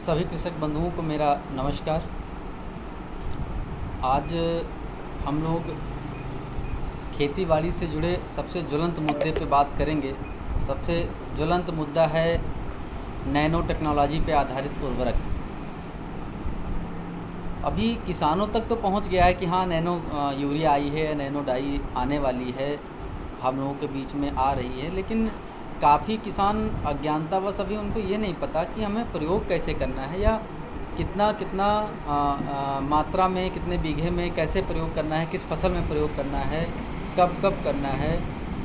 सभी कृषक बंधुओं को मेरा नमस्कार। आज हम लोग खेती बाड़ी से जुड़े सबसे ज्वलंत मुद्दे पे बात करेंगे। सबसे ज्वलंत मुद्दा है नैनो टेक्नोलॉजी पे आधारित उर्वरक। अभी किसानों तक तो पहुंच गया है कि हाँ नैनो यूरिया आई है, नैनो डाई आने वाली है, हम लोगों के बीच में आ रही है, लेकिन काफ़ी किसान अज्ञानतावश अभी उनको ये नहीं पता कि हमें प्रयोग कैसे करना है या कितना कितना मात्रा में, कितने बीघे में कैसे प्रयोग करना है, किस फसल में प्रयोग करना है, कब कब करना है।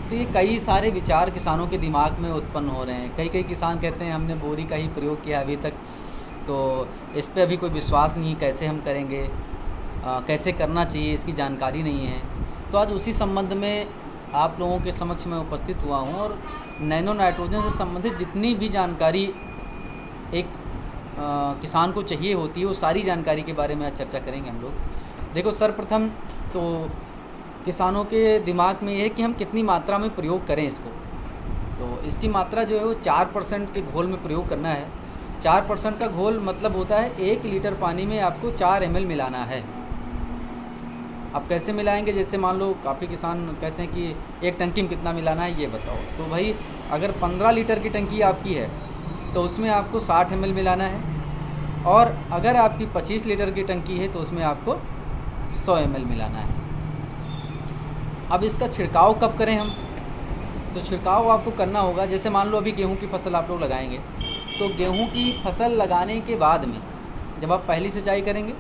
तो ये कई सारे विचार किसानों के दिमाग में उत्पन्न हो रहे हैं। कई कई किसान कहते हैं हमने बोरी का ही प्रयोग किया अभी तक, तो इस पे अभी कोई विश्वास नहीं, कैसे हम करेंगे, कैसे करना चाहिए इसकी जानकारी नहीं है। तो आज उसी संबंध में आप लोगों के समक्ष मैं उपस्थित हुआ हूँ और नैनो नाइट्रोजन से संबंधित जितनी भी जानकारी एक किसान को चाहिए होती है वो सारी जानकारी के बारे में आज चर्चा करेंगे हम लोग। देखो, सर्वप्रथम तो किसानों के दिमाग में ये है कि हम कितनी मात्रा में प्रयोग करें इसको। तो इसकी मात्रा जो है वो 4% के घोल में प्रयोग करना है। 4% का घोल मतलब होता है 1 लीटर पानी में आपको 4 ml मिलाना है। अब कैसे मिलाएंगे? जैसे मान लो काफ़ी किसान कहते हैं कि एक टंकी में कितना मिलाना है ये बताओ। तो भाई अगर 15 लीटर की टंकी आपकी है तो उसमें आपको 60 ml मिलाना है, और अगर आपकी 25 लीटर की टंकी है तो उसमें आपको 100 ml मिलाना है। अब इसका छिड़काव कब करें हम? तो छिड़काव आपको करना होगा, जैसे मान लो अभी गेहूं की फसल आप लोग लगाएंगे, तो गेहूं की फसल लगाने के बाद में जब आप पहली सिंचाई करेंगे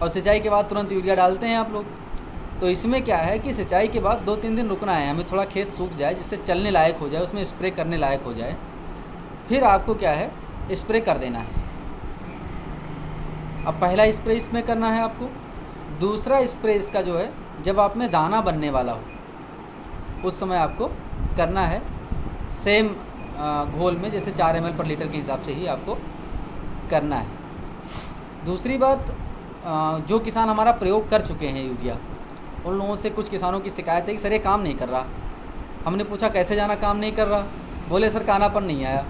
और सिंचाई के बाद तुरंत यूरिया डालते हैं आप लोग, तो इसमें क्या है कि सिंचाई के बाद 2-3 दिन रुकना है, हमें थोड़ा खेत सूख जाए जिससे चलने लायक हो जाए, उसमें स्प्रे करने लायक हो जाए, फिर आपको क्या है स्प्रे कर देना है। अब पहला स्प्रे इसमें करना है आपको। दूसरा स्प्रे इसका जो है जब आप में दाना बनने वाला हो उस समय आपको करना है, सेम घोल में, जैसे 4 ml पर लीटर के हिसाब से ही आपको करना है। दूसरी बात, जो किसान हमारा प्रयोग कर चुके हैं यूरिया, उन लोगों से कुछ किसानों की शिकायत है कि सर ये काम नहीं कर रहा। हमने पूछा कैसे जाना काम नहीं कर रहा? बोले सर कालापन नहीं आया।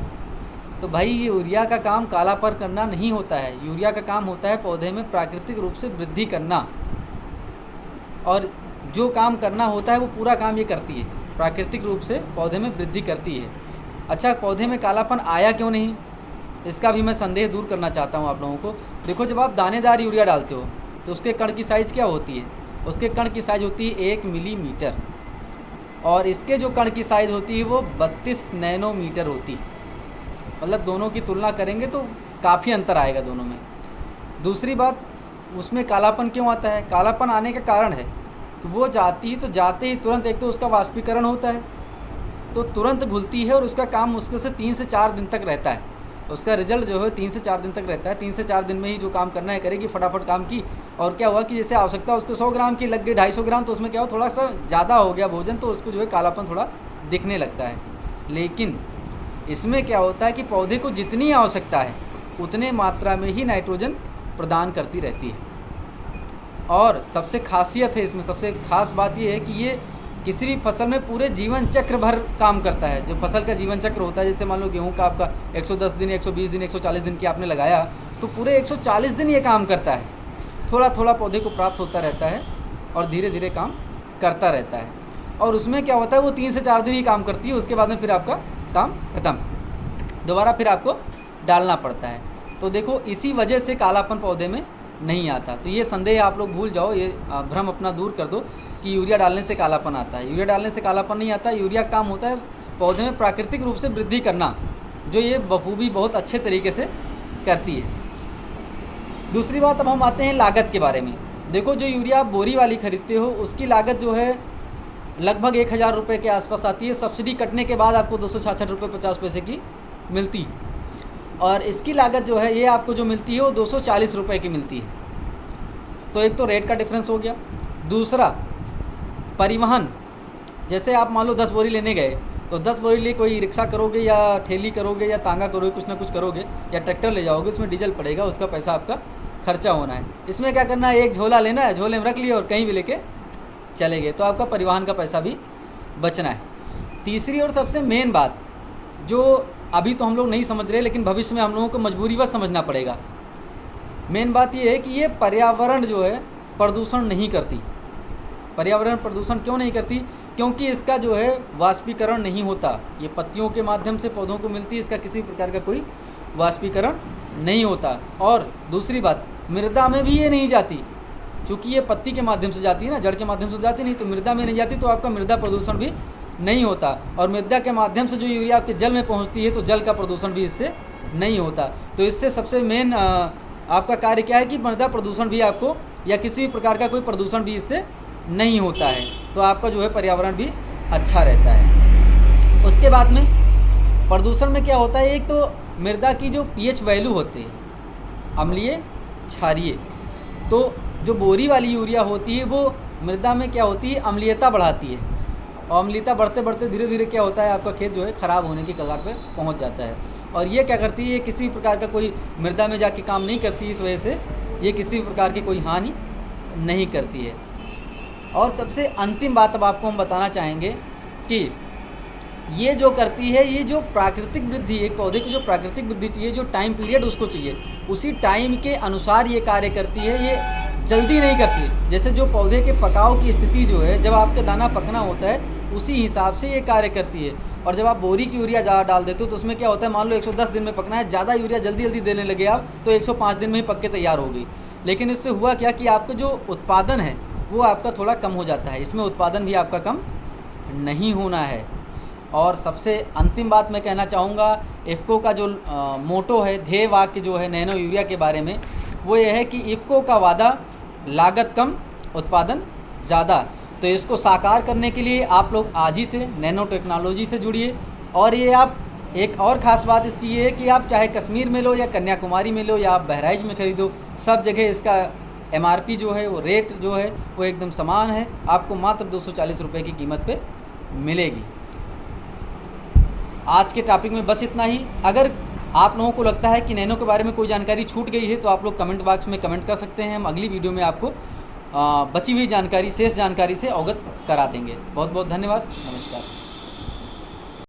तो भाई यूरिया का काम कालापन करना नहीं होता है। यूरिया का काम होता है पौधे में प्राकृतिक रूप से वृद्धि करना, और जो काम करना होता है वो पूरा काम ये करती है, प्राकृतिक रूप से पौधे में वृद्धि करती है। अच्छा, पौधे में कालापन आया क्यों नहीं, इसका भी मैं संदेह दूर करना चाहता हूँ आप लोगों को। देखो, जब आप दानेदार यूरिया डालते हो तो उसके कण की साइज़ क्या होती है? उसके कण की साइज़ होती है 1 मिलीमीटर, और इसके जो कण की साइज़ होती है वो 32 नैनोमीटर होती है। मतलब दोनों की तुलना करेंगे तो काफ़ी अंतर आएगा दोनों में। दूसरी बात, उसमें कालापन क्यों आता है? कालापन आने का कारण है कि वो जाती है तो जाते ही तुरंत एक तो उसका वाष्पीकरण होता है, तो तुरंत घुलती है और उसका काम मुश्किल से 3 से 4 दिन तक रहता है। उसका रिजल्ट जो है 3 से 4 दिन तक रहता है। 3 से 4 दिन में ही जो काम करना है करेगी, फटाफट काम की। और क्या हुआ कि जैसे आवश्यकता उसको 100 ग्राम की लग गई 250 ग्राम, तो उसमें क्या हो, थोड़ा सा ज़्यादा हो गया भोजन, तो उसको जो है कालापन थोड़ा दिखने लगता है। लेकिन इसमें क्या होता है कि पौधे को जितनी आवश्यकता है उतने मात्रा में ही नाइट्रोजन प्रदान करती रहती है। और सबसे खासियत है इसमें, सबसे खास बात ये है कि ये किसी भी फसल में पूरे जीवन चक्र भर काम करता है। जो फसल का जीवन चक्र होता है, जैसे मान लो गेहूं का आपका 110 दिन, 120 दिन, 140 दिन की आपने लगाया, तो पूरे 140 दिन ये काम करता है। थोड़ा थोड़ा पौधे को प्राप्त होता रहता है और धीरे धीरे काम करता रहता है। और उसमें क्या होता है, वो 3 से 4 दिन ही काम करती है, उसके बाद में फिर आपका काम खत्म, दोबारा फिर आपको डालना पड़ता है। तो देखो, इसी वजह से कालापन पौधे में नहीं आता। तो ये संदेह आप लोग भूल जाओ, ये भ्रम अपना दूर कर दो कि यूरिया डालने से कालापन आता है। यूरिया डालने से कालापन नहीं आता। यूरिया का काम होता है पौधे में प्राकृतिक रूप से वृद्धि करना, जो ये बखूबी बहुत अच्छे तरीके से करती है। दूसरी बात, अब हम आते हैं लागत के बारे में। देखो, जो यूरिया आप बोरी वाली खरीदते हो उसकी लागत जो है लगभग 1000 रुपये के आसपास आती है। सब्सिडी कटने के बाद आपको 266 रुपये 50 पैसे की मिलती है, और इसकी लागत जो है ये आपको जो मिलती है वो 240 रुपये की मिलती है। तो एक तो रेट का डिफरेंस हो गया। दूसरा, परिवहन, जैसे आप मान लो 10 बोरी लेने गए, तो 10 बोरी लिए कोई रिक्शा करोगे या ठेली करोगे या तांगा करोगे, कुछ ना कुछ करोगे, या ट्रैक्टर ले जाओगे, उसमें डीजल पड़ेगा, उसका पैसा आपका खर्चा होना है। इसमें क्या करना है, एक झोला लेना है, झोले में रख लिया और कहीं भी लेके चले गए, तो आपका परिवहन का पैसा भी बचना है। तीसरी और सबसे मेन बात, जो अभी तो हम लोग नहीं समझ रहे, लेकिन भविष्य में हम लोगों को मजबूरीवश समझना पड़ेगा, मेन बात ये है कि ये पर्यावरण जो है प्रदूषण नहीं करती। पर्यावरण प्रदूषण क्यों नहीं करती? क्योंकि इसका जो है वाष्पीकरण नहीं होता। ये पत्तियों के माध्यम से पौधों को मिलती है, इसका किसी प्रकार का कोई वाष्पीकरण नहीं होता। और दूसरी बात, मृदा में भी ये नहीं जाती, चूँकि ये पत्ती के माध्यम से जाती है ना, जड़ के माध्यम से जाती नहीं, तो मृदा में नहीं जाती, तो आपका मृदा प्रदूषण भी नहीं होता। और मृदा के माध्यम से जो यूरिया आपके जल में पहुंचती है, तो जल का प्रदूषण भी इससे नहीं होता। तो इससे सबसे मेन आपका कार्य क्या है कि मृदा प्रदूषण भी आपको या किसी भी प्रकार का कोई प्रदूषण भी इससे नहीं होता है, तो आपका जो है पर्यावरण भी अच्छा रहता है। उसके बाद में प्रदूषण में क्या होता है, एक तो मृदा की जो पीएच वैल्यू होती है, अम्लीय क्षारीय, तो जो बोरी वाली यूरिया होती है वो मृदा में क्या होती है, अम्लीयता बढ़ाती है। और अम्लीयता बढ़ते बढ़ते धीरे धीरे क्या होता है, आपका खेत जो है ख़राब होने की कगार पे पहुंच जाता है। और ये क्या करती है, ये किसी प्रकार का कोई मृदा में जाके काम नहीं करती, इस वजह से ये किसी प्रकार की कोई हानि नहीं करती है। और सबसे अंतिम बात अब आपको हम बताना चाहेंगे कि ये जो करती है, ये जो प्राकृतिक वृद्धि, एक पौधे की जो प्राकृतिक वृद्धि चाहिए, जो टाइम पीरियड उसको चाहिए, उसी टाइम के अनुसार ये कार्य करती है, ये जल्दी नहीं करती है। जैसे जो पौधे के पकाव की स्थिति जो है, जब आपका दाना पकना होता है उसी हिसाब से ये कार्य करती है। और जब आप बोरी की यूरिया ज़्यादा डाल देते हो तो उसमें क्या होता है, मान लो 110 दिन में पकना है, ज़्यादा यूरिया जल्दी जल्दी देने लगे आप, तो 105 दिन में ही पक के तैयार हो गई। लेकिन इससे हुआ क्या कि आपका जो उत्पादन है वो आपका थोड़ा कम हो जाता है, इसमें उत्पादन भी आपका कम नहीं होना है। और सबसे अंतिम बात मैं कहना चाहूँगा, इफ़को का जो मोटो है, ध्येय वाक्य जो है नैनो यूरिया के बारे में, वो ये है कि इफ़को का वादा लागत कम उत्पादन ज़्यादा। तो इसको साकार करने के लिए आप लोग आज ही से नैनो टेक्नोलॉजी से जुड़िए। और ये आप, एक और ख़ास बात इसकी ये है कि आप चाहे कश्मीर में लो या कन्याकुमारी में लो या आप बहराइच में ख़रीदो, सब जगह इसका MRP जो है, वो रेट जो है वो एकदम समान है, आपको मात्र 240 रुपये की कीमत पे मिलेगी। आज के टॉपिक में बस इतना ही। अगर आप लोगों को लगता है कि नैनो के बारे में कोई जानकारी छूट गई है तो आप लोग कमेंट बॉक्स में कमेंट कर सकते हैं, हम अगली वीडियो में आपको बची हुई जानकारी, शेष जानकारी से अवगत करा देंगे। बहुत बहुत धन्यवाद, नमस्कार।